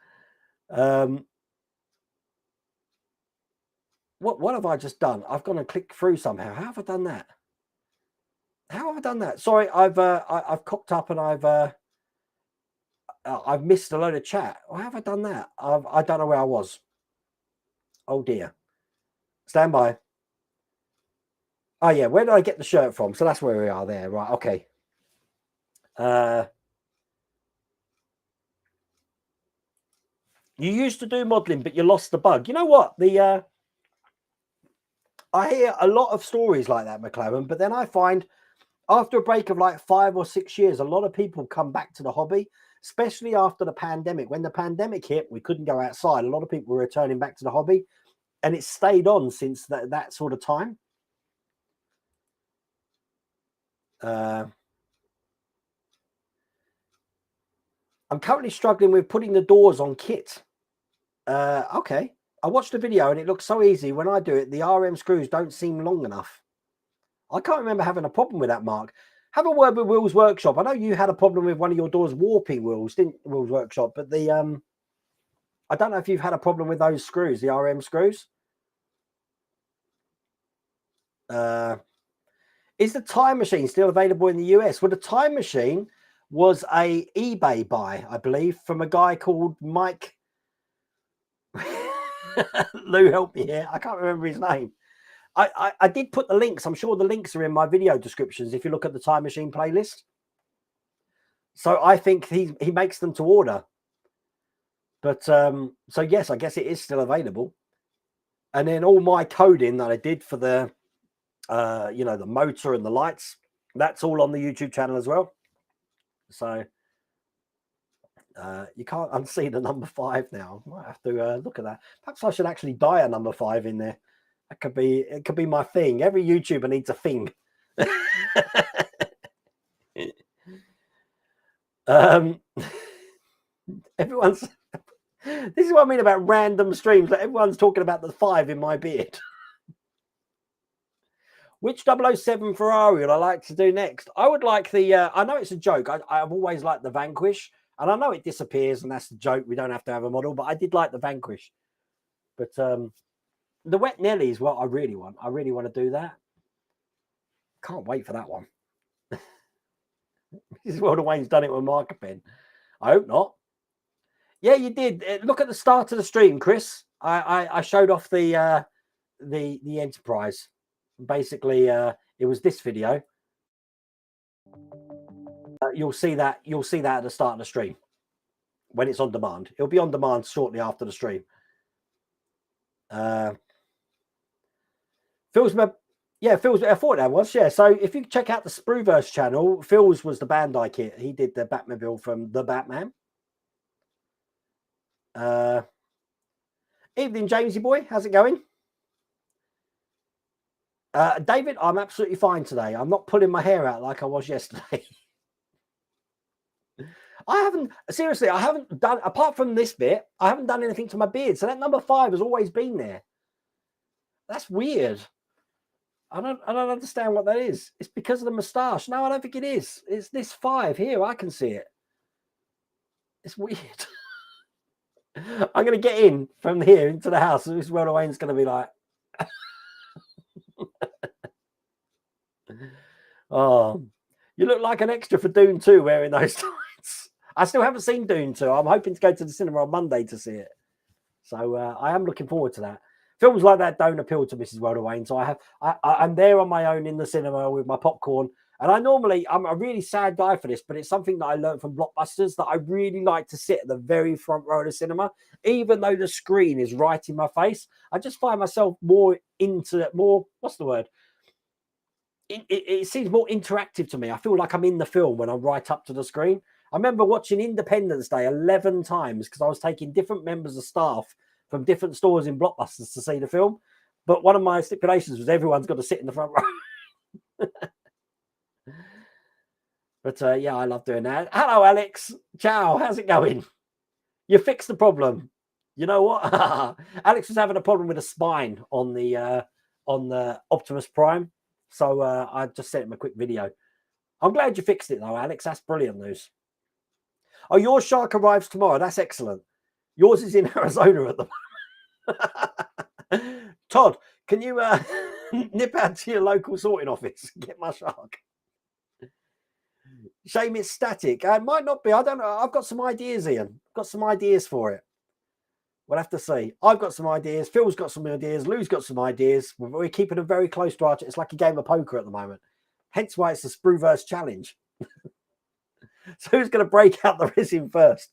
What have I just done? I've gone and clicked through somehow. How have I done that? Sorry, I've cocked up and I've missed a load of chat. How have I done that? I don't know where I was. Oh dear. Stand by. Oh yeah, where did I get the shirt from? So that's where we are there, right? Okay. You used to do modeling, but you lost the bug. You know what? I hear a lot of stories like that, McLaren, but then I find after a break of like 5 or 6 years, a lot of people come back to the hobby, especially after the pandemic. When the pandemic hit, we couldn't go outside. A lot of people were returning back to the hobby, and it's stayed on since that sort of time. I'm currently struggling with putting the doors on kit. Okay. I watched the video and it looks so easy. When I do it, the RM screws don't seem long enough. I can't remember having a problem with that, Mark. Have a word with Will's Workshop. I know you had a problem with one of your doors warping, Will's, didn't Will's Workshop? But the I don't know if you've had a problem with those screws, the RM screws. Is the Time Machine still available in the US? Well, the Time Machine was a eBay buy, I believe, from a guy called Mike. Lou, help me here. I can't remember his name. I did put the links. I'm sure the links are in my video descriptions if you look at the Time Machine playlist. So I think he makes them to order. But so yes, I guess it is still available. And then all my coding that I did for the the motor and the lights, that's all on the YouTube channel as well. So you can't unsee the number 5 now. I might have to look at that. Perhaps I should actually dye a number 5 in there. It could be my thing. Every YouTuber needs a thing. Everyone's. This is what I mean about random streams. Like everyone's talking about the 5 in my beard. Which 007 Ferrari would I like to do next? I would like the. I know it's a joke. I've always liked the Vanquish, and I know it disappears, and that's the joke. We don't have to have a model, but I did like the Vanquish. But the Wet Nelly is what I really want. I really want to do that. Can't wait for that one. This is World of Wayne's done it with marker pen. I hope not. Yeah, you did. Look at the start of the stream, Chris. I showed off the Enterprise. Basically, it was this video. You'll see that at the start of the stream when it's on demand. It'll be on demand shortly after the stream. Phil's, yeah, Phil's. I thought that was, yeah. So if you check out the Sprueverse channel, Phil's was the Bandai kit. He did the Batmobile from the Batman. Evening, Jamesy boy. How's it going? David, I'm absolutely fine today. I'm not pulling my hair out like I was yesterday. I haven't done, apart from this bit, I haven't done anything to my beard. So that number 5 has always been there. That's weird. I don't understand what that is. It's because of the moustache. No, I don't think it is. It's this 5 here. I can see it. It's weird. I'm going to get in from here into the house. This is where Wayne's going to be like. Oh, you look like an extra for Dune 2 wearing those tights. I still haven't seen Dune 2. I'm hoping to go to the cinema on Monday to see it. So I am looking forward to that. Films like that don't appeal to Mrs. World of Wayne. So I'm there on my own in the cinema with my popcorn. And I'm a really sad guy for this, but it's something that I learned from Blockbusters that I really like to sit at the very front row of the cinema, even though the screen is right in my face. I just find myself more, what's the word? It seems more interactive to me. I feel like I'm in the film when I'm right up to the screen. I remember watching Independence Day 11 times because I was taking different members of staff from different stores in Blockbusters to see the film. But one of my stipulations was everyone's got to sit in the front row. But yeah, I love doing that. Hello, Alex. Ciao. How's it going? You fixed the problem. You know what? Alex was having a problem with a spine on the Optimus Prime. So I just sent him a quick video. I'm glad you fixed it, though, Alex. That's brilliant news. Oh, your shark arrives tomorrow. That's excellent. Yours is in Arizona at the moment. Todd, can you nip out to your local sorting office and get my shark? Shame it's static. It might not be. I don't know. I've got some ideas, Ian. I've got some ideas for it. We'll have to see. I've got some ideas. Phil's got some ideas. Lou's got some ideas. We're keeping them very close to our... It's like a game of poker at the moment. Hence why it's the Sprueverse challenge. So who's going to break out the resin first?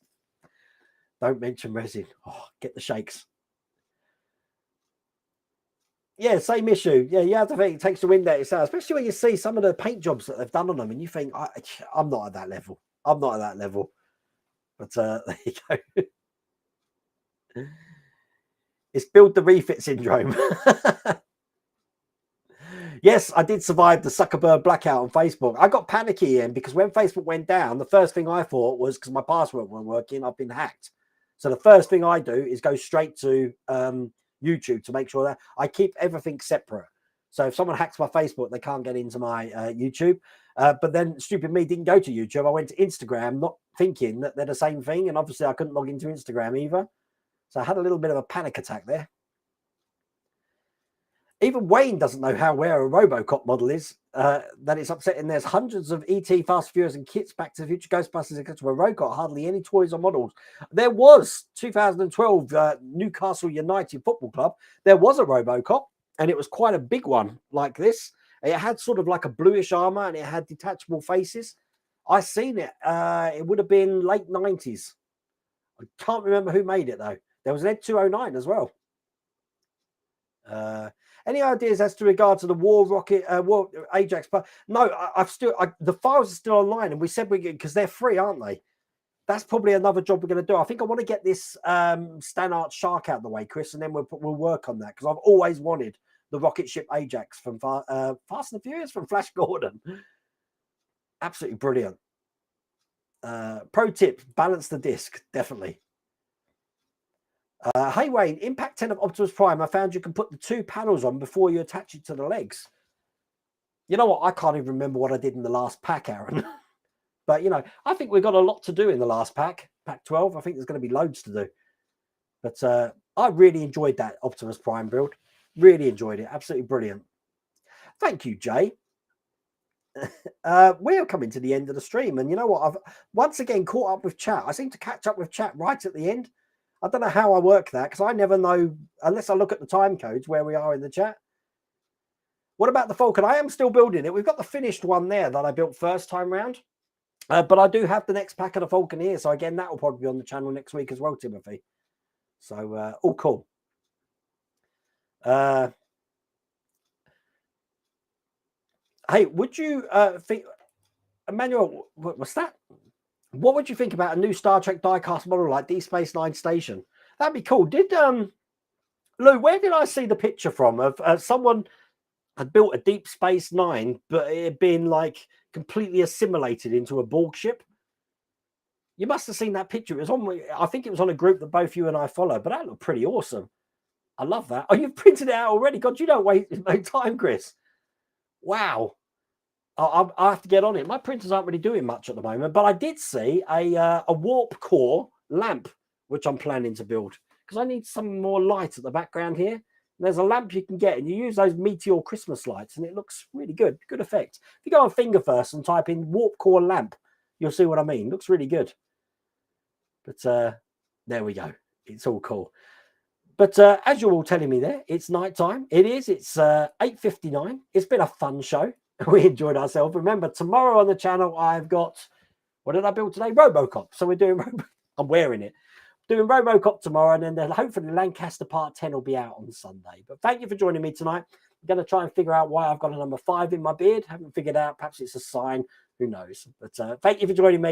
Don't mention resin. Oh, get the shakes. Yeah, same issue. Yeah, you have to think it takes the wind out of yourself, especially when you see some of the paint jobs that they've done on them and you think, I'm not at that level. I'm not at that level. But there you go. It's build the refit syndrome. Yes, I did survive the Zuckerberg blackout on Facebook. I got panicky in because when Facebook went down, the first thing I thought was because my password wasn't working, I've been hacked. So the first thing I do is go straight to YouTube to make sure that I keep everything separate. So if someone hacks my Facebook, they can't get into my YouTube. But then stupid me didn't go to YouTube. I went to Instagram, not thinking that they're the same thing. And obviously I couldn't log into Instagram either. So I had a little bit of a panic attack there. Even Wayne doesn't know how rare a Robocop model is, that it's upsetting. There's hundreds of ET, Fast and Furious and kits, Back to the Future, Ghostbusters, etc. Robocop, hardly any toys or models. There was 2012 Newcastle United Football Club. There was a Robocop, and it was quite a big one like this. It had sort of like a bluish armor, and it had detachable faces. I seen it. It would have been late 90s. I can't remember who made it, though. There was an Ed 209 as well. Any ideas as to regard to the War Rocket, War Ajax? But no, the files are still online, and we said because they're free, aren't they? That's probably another job we're going to do. I think I want to get this Stanart Shark out of the way, Chris, and then we'll work on that because I've always wanted the rocket ship Ajax from Fast and Furious from Flash Gordon. Absolutely brilliant. Pro tip: balance the disc, definitely. Hey Wayne, Impact 10 of Optimus Prime. I found you can put the two panels on before you attach it to the legs. You know what? I can't even remember what I did in the last pack, Aaron. But, you know, I think we've got a lot to do in the last pack, pack 12. I think there's going to be loads to do. But I really enjoyed that Optimus Prime build. Really enjoyed it. Absolutely brilliant. Thank you, Jay. We're coming to the end of the stream. And you know what? I've once again caught up with chat. I seem to catch up with chat right at the end. I don't know how I work that because I never know, unless I look at the time codes, where we are in the chat. What about the Falcon? I am still building it. We've got the finished one there that I built first time round. But I do have the next pack of the Falcon here. So again, that will probably be on the channel next week as well, Timothy. So all cool. Hey, would you think, Emmanuel, what's that? What would you think about a new Star Trek diecast model like Deep Space Nine Station? That'd be cool. Did Lou, where did I see the picture from of someone had built a Deep Space Nine, but it had been like completely assimilated into a Borg ship? You must have seen that picture. It was on, I think it was on a group that both you and I follow, but that looked pretty awesome. I love that. Oh, you've printed it out already? God, you don't waste no time, Chris. Wow. I have to get on it. My printers aren't really doing much at the moment, but I did see a warp core lamp, which I'm planning to build because I need some more light at the background here. And there's a lamp you can get, and you use those Meteor Christmas lights, and it looks really good. Good effect. If you go on Fingerfirst and type in warp core lamp, you'll see what I mean. Looks really good. But there we go. It's all cool. But as you're all telling me there, it's night time. It is. It's 8:59. It's been a fun show. We enjoyed ourselves. Remember, tomorrow on the channel, I've got, what did I build today? Robocop. So we're doing, I'm wearing it. Doing Robocop tomorrow, and then hopefully Lancaster Part 10 will be out on Sunday. But thank you for joining me tonight. I'm going to try and figure out why I've got a number 5 in my beard. Haven't figured out. Perhaps it's a sign. Who knows? But thank you for joining me.